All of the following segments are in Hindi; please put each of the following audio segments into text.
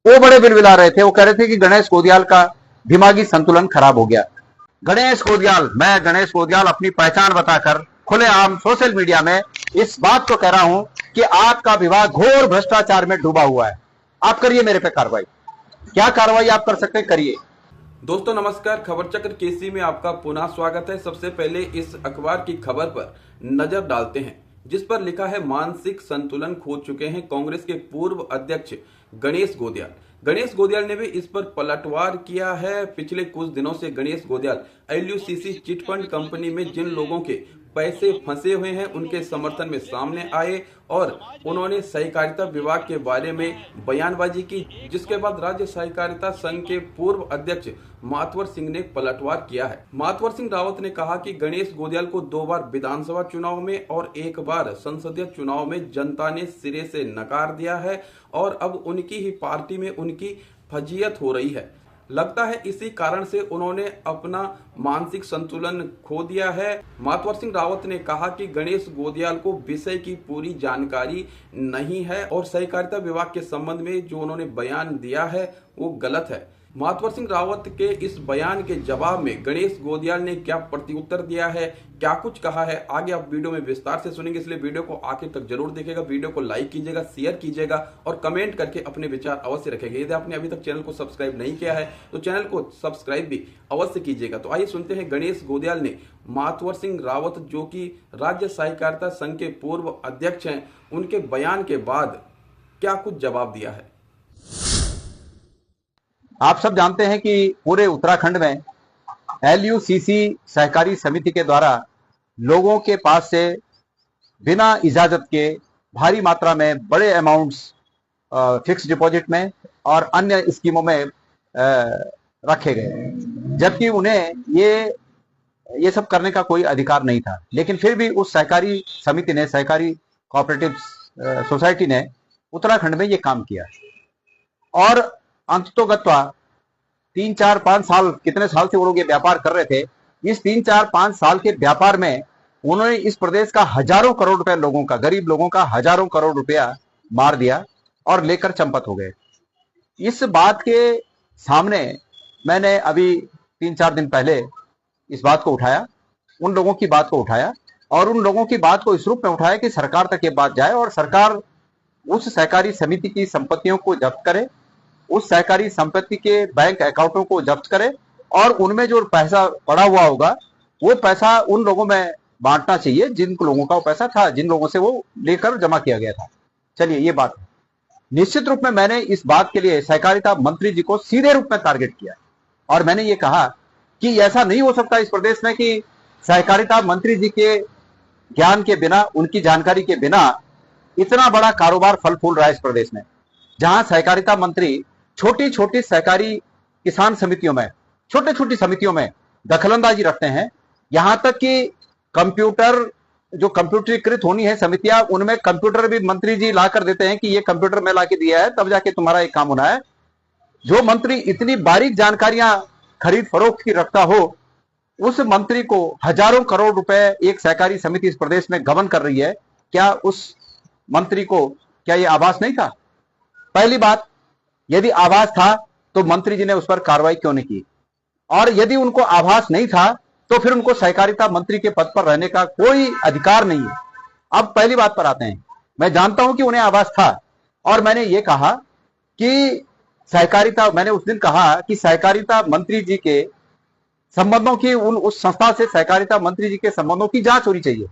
वो बड़े बिलबिला रहे थे। वो कह रहे थे कि गणेश गोदियाल का दिमागी संतुलन खराब हो गया। गणेश गोदियाल, मैं गणेश गोदियाल अपनी पहचान बताकर खुलेआम सोशल मीडिया में इस बात को कह रहा हूं कि आपका विभाग घोर भ्रष्टाचार में डूबा हुआ है। आप करिए मेरे पे कार्रवाई। क्या कार्रवाई आप कर सकते हैं, करिए। दोस्तों नमस्कार, खबर चक्र केसी में आपका पुनः स्वागत है। सबसे पहले इस अखबार की खबर पर नजर डालते हैं, जिस पर लिखा है मानसिक संतुलन खो चुके हैं कांग्रेस के पूर्व अध्यक्ष गणेश गोदियाल। गणेश गोदियाल ने भी इस पर पलटवार किया है। पिछले कुछ दिनों से Ganesh Godiyal LUCC chit fund company में जिन लोगों के पैसे फंसे हुए हैं उनके समर्थन में सामने आए और उन्होंने सहकारिता विभाग के बारे में बयानबाजी की, जिसके बाद राज्य सहकारिता संघ के पूर्व अध्यक्ष मातवर सिंह ने पलटवार किया है। मातवर सिंह रावत ने कहा कि गणेश गोदियाल को 2 बार विधानसभा चुनाव में और 1 बार संसदीय चुनाव में जनता ने सिरे से नकार दिया है और अब उनकी ही पार्टी में उनकी फजीयत हो रही है। लगता है इसी कारण से उन्होंने अपना मानसिक संतुलन खो दिया है। मातवर सिंह रावत ने कहा कि गणेश गोदियाल को विषय की पूरी जानकारी नहीं है और सहकारिता विभाग के संबंध में जो उन्होंने बयान दिया है वो गलत है। मातवर सिंह रावत के इस बयान के जवाब में गणेश गोदियाल ने क्या प्रत्युत्तर दिया है, क्या कुछ कहा है, आगे आप वीडियो में विस्तार से सुनेंगे, इसलिए वीडियो को आखिर तक जरूर देखिएगा। वीडियो को लाइक कीजिएगा, शेयर कीजिएगा और कमेंट करके अपने विचार अवश्य रखेंगे। यदि आपने अभी तक चैनल को सब्सक्राइब नहीं किया है तो चैनल को सब्सक्राइब भी अवश्य कीजिएगा। तो आइए सुनते हैं गणेश गोदियाल ने मातवर सिंह रावत, जो कि राज्य सहकारिता संघ के पूर्व अध्यक्ष हैं, उनके बयान के बाद क्या कुछ जवाब दिया है। आप सब जानते हैं कि पूरे उत्तराखंड में LUCC सहकारी समिति के द्वारा लोगों के पास से बिना इजाजत के भारी मात्रा में बड़े अमाउंट्स फिक्स डिपॉजिट में और अन्य स्कीमों में रखे गए, जबकि उन्हें ये सब करने का कोई अधिकार नहीं था। लेकिन फिर भी उस सहकारी समिति ने, सहकारी कोऑपरेटिव सोसाइटी ने उत्तराखंड में ये काम किया और अंततोगत्वा 3, 4, 5 साल, कितने साल से वो लोग ये व्यापार कर रहे थे। इस 3, 4, 5 साल के व्यापार में उन्होंने इस प्रदेश का हजारों करोड़ रुपया, लोगों का, गरीब लोगों का हजारों करोड़ रुपया मार दिया और लेकर चंपत हो गए। इस बात के सामने मैंने अभी 3-4 दिन पहले इस बात को उठाया, उन लोगों की बात को उठाया और उन लोगों की बात को इस रूप में उठाया कि सरकार तक ये बात जाए और सरकार उस सहकारी समिति की संपत्तियों को जब्त करे, उस सहकारी संपत्ति के बैंक अकाउंटों को जब्त करे और उनमें जो पैसा पड़ा हुआ होगा वो पैसा उन लोगों में बांटना चाहिए जिन लोगों का वो पैसा था, जिन लोगों से वो लेकर जमा किया गया था। चलिए, ये बात है। निश्चित रूप में मैंने इस बात के लिए सहकारिता मंत्री जी को सीधे रूप में टारगेट किया और मैंने ये कहा कि ऐसा नहीं हो सकता इस प्रदेश में कि सहकारिता मंत्री जी के ज्ञान के बिना, उनकी जानकारी के बिना इतना बड़ा कारोबार फल फूल रहा है इस प्रदेश में, जहां सहकारिता मंत्री छोटी छोटी सहकारी किसान समितियों में, छोटी छोटी समितियों में दखलंदाजी रखते हैं। यहां तक कि कंप्यूटर, जो कंप्यूटरीकृत होनी है समितियां, उनमें कंप्यूटर भी मंत्री जी लाकर देते हैं कि ये कंप्यूटर में लाके दिया है, तब जाके तुम्हारा एक काम होना है। जो मंत्री इतनी बारीक जानकारियां खरीद फरोख्त की रखता हो, उस मंत्री को हजारों करोड़ रुपए एक सहकारी समिति इस प्रदेश में गबन कर रही है। क्या उस मंत्री को क्या यह आभास नहीं था? पहली बात, यदि आभास था तो मंत्री जी ने उस पर कार्रवाई क्यों नहीं की? और यदि उनको आभास नहीं था तो फिर उनको सहकारिता मंत्री के पद पर रहने का कोई अधिकार नहीं है। अब पहली बात पर आते हैं। मैं जानता हूं कि उन्हें आभास था और मैंने ये कहा कि मैंने उस दिन कहा कि सहकारिता मंत्री जी के संबंधों की, उस संस्था से सहकारिता मंत्री जी के संबंधों की जांच होनी चाहिए।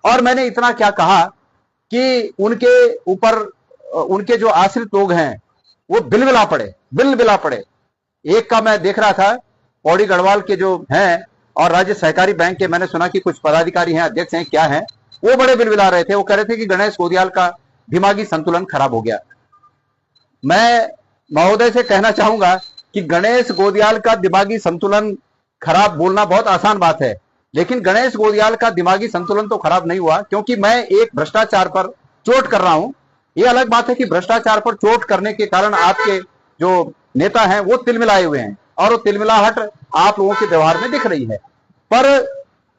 और मैंने इतना क्या कहा कि उनके ऊपर उनके जो आश्रित लोग हैं वो बिलबिला पड़े। एक का मैं देख रहा था, पौड़ी गढ़वाल के जो हैं और राज्य सहकारी बैंक के, मैंने सुना कि कुछ पदाधिकारी हैं, अध्यक्ष हैं, क्या हैं, वो बड़े बिलबिला रहे थे। वो कह रहे थे कि गणेश गोदियाल का दिमागी संतुलन खराब हो गया। मैं महोदय से कहना चाहूंगा कि गणेश गोदियाल का दिमागी संतुलन खराब बोलना बहुत आसान बात है, लेकिन गणेश गोदियाल का दिमागी संतुलन तो खराब नहीं हुआ, क्योंकि मैं एक भ्रष्टाचार पर चोट कर रहा हूं। ये अलग बात है कि भ्रष्टाचार पर चोट करने के कारण आपके जो नेता हैं वो तिलमिलाए हुए हैं और वो तिलमिलाहट आप लोगों के व्यवहार में दिख रही है। पर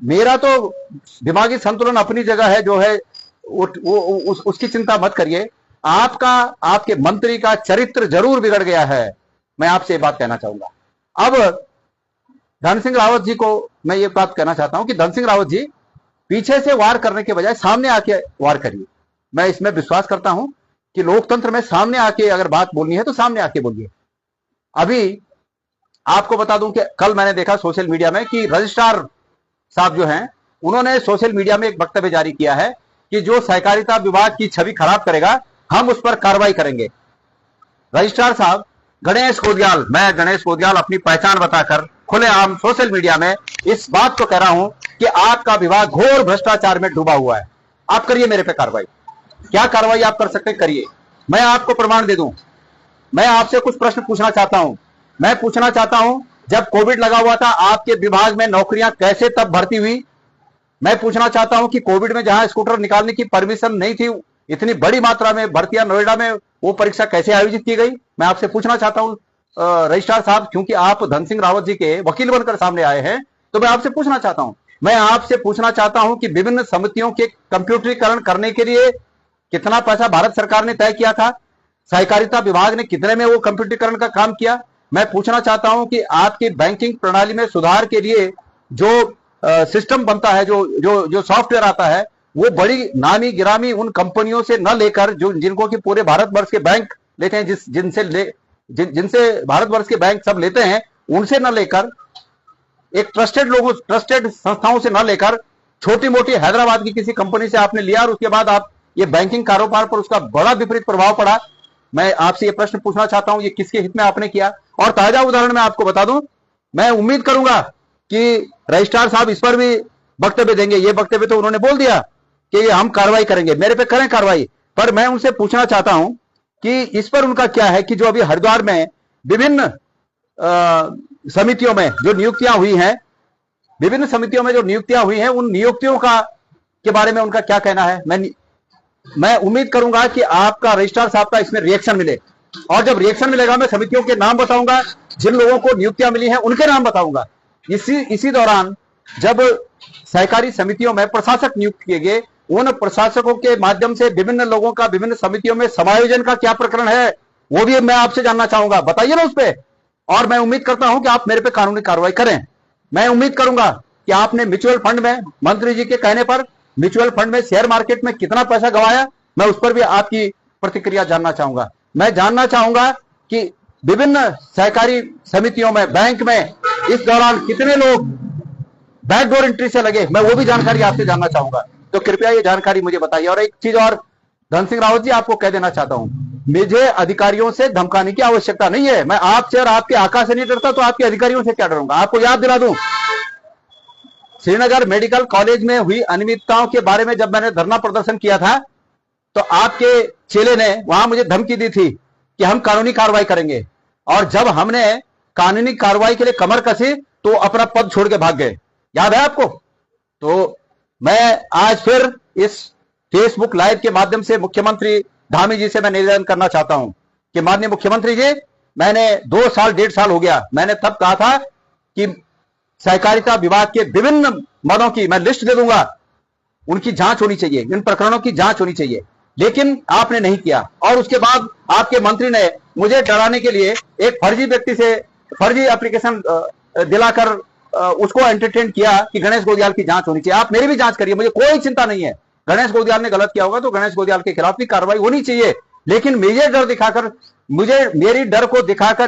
मेरा तो दिमागी संतुलन अपनी जगह है, जो है उसकी चिंता मत करिए। आपका, आपके मंत्री का चरित्र जरूर बिगड़ गया है। मैं आपसे ये बात कहना चाहूंगा। अब धन सिंह रावत जी को मैं ये बात कहना चाहता हूं कि धन सिंह रावत जी पीछे से वार करने के बजाय सामने आके वार करिए। मैं इसमें विश्वास करता हूं कि लोकतंत्र में सामने आके अगर बात बोलनी है तो सामने आके बोलिए। अभी आपको बता दूं कि कल मैंने देखा सोशल मीडिया में कि रजिस्ट्रार साहब जो हैं उन्होंने सोशल मीडिया में एक वक्तव्य जारी किया है कि जो सहकारिता विभाग की छवि खराब करेगा हम उस पर कार्रवाई करेंगे। रजिस्ट्रार साहब गणेश कोदियाल, मैं गणेश कोदियाल अपनी पहचान बताकर खुलेआम सोशल मीडिया में इस बात को कह रहा हूं कि आपका विभाग घोर भ्रष्टाचार में डूबा हुआ है। आप करिए मेरे पे कार्रवाई। क्या कार्रवाई आप कर सकते हैं करिए। मैं आपको प्रमाण दे दूं। मैं आपसे कुछ प्रश्न पूछना चाहता हूं। मैं पूछना चाहता हूं, जब कोविड लगा हुआ था आपके विभाग में नौकरियां कैसे तब भर्ती हुई? मैं पूछना चाहता हूं कि कोविड में जहां स्कूटर निकालने की परमिशन नहीं थी, इतनी बड़ी मात्रा में भर्तियां नोएडा में, वो परीक्षा कैसे आयोजित की गई? मैं आपसे पूछना चाहता हूं रजिस्ट्रार साहब, क्योंकि आप धन सिंह रावत जी के वकील बनकर सामने आए हैं, तो मैं आपसे पूछना चाहता हूं। मैं आपसे पूछना चाहता हूं कि विभिन्न समितियों के कंप्यूटरीकरण करने के लिए कितना पैसा भारत सरकार ने तय किया था? सहकारिता विभाग ने कितने में वो कंप्यूटरीकरण का काम किया? मैं पूछना चाहता हूं कि आपकी बैंकिंग प्रणाली में सुधार के लिए जो सिस्टम बनता है, जो सॉफ्टवेयर आता है, वो बड़ी नामी गिरामी उन कंपनियों से न लेकर जो जिनको कि पूरे भारतवर्ष के बैंक लेते हैं, जिनसे भारतवर्ष के बैंक सब लेते हैं, उनसे न लेकर, एक ट्रस्टेड संस्थाओं से न लेकर, छोटी मोटी हैदराबाद की किसी कंपनी से आपने लिया और उसके बाद आप ये बैंकिंग कारोबार पर उसका बड़ा विपरीत प्रभाव पड़ा। मैं आपसे ये प्रश्न पूछना चाहता हूं, ये किसके हित में आपने किया? और ताजा उदाहरण मैं आपको बता दूं, मैं उम्मीद करूंगा कि रजिस्ट्रार साहब इस पर भी वक्तव्य देंगे। ये वक्तव्य तो उन्होंने बोल दिया कि हम कार्रवाई करेंगे, मेरे पे करें कार्रवाई, पर मैं उनसे पूछना चाहता हूं कि इस पर उनका क्या है कि जो अभी हरिद्वार में विभिन्न समितियों में जो नियुक्तियां हुई हैं, विभिन्न समितियों में जो नियुक्तियां हुई हैं, उन नियुक्तियों के बारे में उनका क्या कहना है? मैं उम्मीद करूंगा कि आपका रजिस्ट्रार साहब का इसमें रिएक्शन मिले, और जब रिएक्शन मिलेगा मैं समितियों के नाम बताऊंगा, जिन लोगों को नियुक्तियां मिली हैं उनके नाम बताऊंगा। इसी दौरान जब सहकारी समितियों में प्रशासक नियुक्त किए गए, उन प्रशासकों के माध्यम से विभिन्न लोगों का विभिन्न समितियों में समायोजन का क्या प्रकरण है, वो भी मैं आपसे जानना चाहूंगा। बताइए ना उस पर। और मैं उम्मीद करता हूं कि आप मेरे पे कानूनी कार्रवाई करें। मैं उम्मीद करूंगा कि आपने म्यूचुअल फंड में, मंत्री जी के कहने पर म्यूचुअल फंड में, शेयर मार्केट में कितना पैसा गंवाया, मैं उस पर भी आपकी प्रतिक्रिया जानना चाहूंगा। मैं जानना चाहूंगा कि विभिन्न सहकारी समितियों में, बैंक में इस दौरान कितने लोग बैकडोर एंट्री से लगे, मैं वो भी जानकारी आपसे जानना चाहूंगा। तो कृपया ये जानकारी मुझे बताइए। और एक चीज और धन सिंह रावत जी आपको कह देना चाहता हूं, मुझे अधिकारियों से धमकाने की आवश्यकता नहीं है। मैं आपसे और आपके आका से नहीं डरता, तो आपके अधिकारियों से क्या डरूंगा? आपको याद दिला दूं, श्रीनगर मेडिकल कॉलेज में हुई अनियमितताओं के बारे में जब मैंने धरना प्रदर्शन किया था, तो आपके चेले ने वहां मुझे धमकी दी थी कि हम कानूनी कार्रवाई करेंगे, और जब हमने कानूनी कार्रवाई के लिए कमर कसी तो अपना पद छोड़ के भाग गए। याद है आपको? तो मैं आज फिर इस फेसबुक लाइव के माध्यम से मुख्यमंत्री धामी जी से मैं निवेदन करना चाहता हूं कि माननीय मुख्यमंत्री जी, मैंने 2 साल 1.5 साल हो गया, मैंने तब कहा था कि सहकारिता विभाग के विभिन्न मदों की मैं लिस्ट दे दूंगा, उनकी जांच होनी चाहिए, इन प्रकरणों की जांच होनी चाहिए, लेकिन आपने नहीं किया। और उसके बाद आपके मंत्री ने मुझे डराने के लिए एक फर्जी व्यक्ति से फर्जी एप्लीकेशन दिलाकर उसको एंटरटेन किया कि गणेश गोदियाल की जांच होनी चाहिए। आप मेरी भी जांच करिए, मुझे कोई चिंता नहीं है। गणेश गोदियाल ने गलत किया होगा तो गणेश गोदियाल के खिलाफ भी कार्रवाई होनी चाहिए, लेकिन मुझे डर दिखाकर,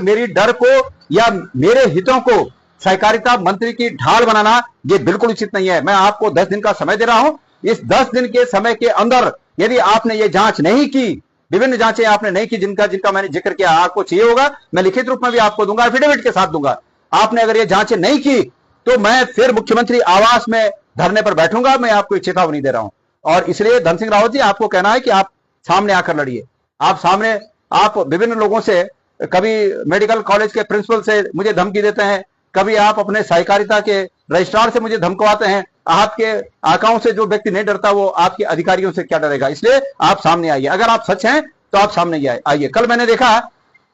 मेरी डर को या मेरे हितों को सहकारिता मंत्री की ढाल बनाना, ये बिल्कुल उचित नहीं है। मैं आपको 10 दिन का समय दे रहा हूं। इस 10 दिन के समय के अंदर यदि आपने ये जांच नहीं की, विभिन्न जांचें आपने नहीं की जिनका मैंने जिक्र किया, आपको चाहिए होगा मैं लिखित रूप में भी आपको दूंगा, एफिडेविट के साथ दूंगा। आपने अगर ये जांचें नहीं की तो मैं फिर मुख्यमंत्री आवास में धरने पर बैठूंगा। मैं आपको चेतावनी दे रहा हूं। और इसलिए धन सिंह रावत जी, आपको कहना है कि आप सामने आकर लड़िए। आप विभिन्न लोगों से, कभी मेडिकल कॉलेज के प्रिंसिपल से मुझे धमकी देते हैं, कभी आप अपने सहकारिता के रजिस्ट्रार से मुझे धमकवाते हैं। आपके आकाओं से जो व्यक्ति नहीं डरता वो आपके अधिकारियों से क्या डरेगा? इसलिए आप सामने आइए। अगर आप सच हैं तो आप सामने आइए। कल मैंने देखा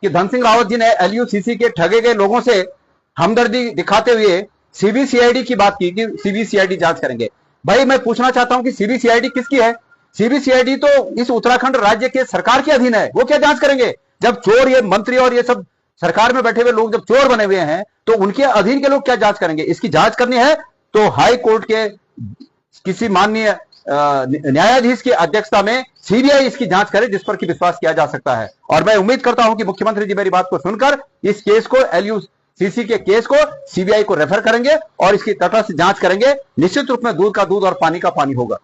कि धन सिंह रावत जी ने LUCC के ठगे गए लोगों से हमदर्दी दिखाते हुए CBCID की बात की कि CBCID जांच करेंगे। भाई मैं पूछना चाहता हूं कि CBCID किसकी है? सीबीसीआईडी तो इस उत्तराखंड राज्य के सरकार के अधीन है, वो क्या जांच करेंगे? जब चोर, ये मंत्री और ये सब सरकार में बैठे हुए लोग जब चोर बने हुए हैं तो उनके अधीन के लोग क्या जांच करेंगे? इसकी जांच करनी है तो हाई कोर्ट के किसी माननीय न्यायाधीश की अध्यक्षता में सीबीआई इसकी जांच करे, जिस पर कि विश्वास किया जा सकता है। और मैं उम्मीद करता हूं कि मुख्यमंत्री जी मेरी बात को सुनकर इस केस को, एलयूसीसी के केस को सीबीआई को रेफर करेंगे और इसकी तटस्थ जांच करेंगे। निश्चित रूप में दूध का दूध और पानी का पानी होगा।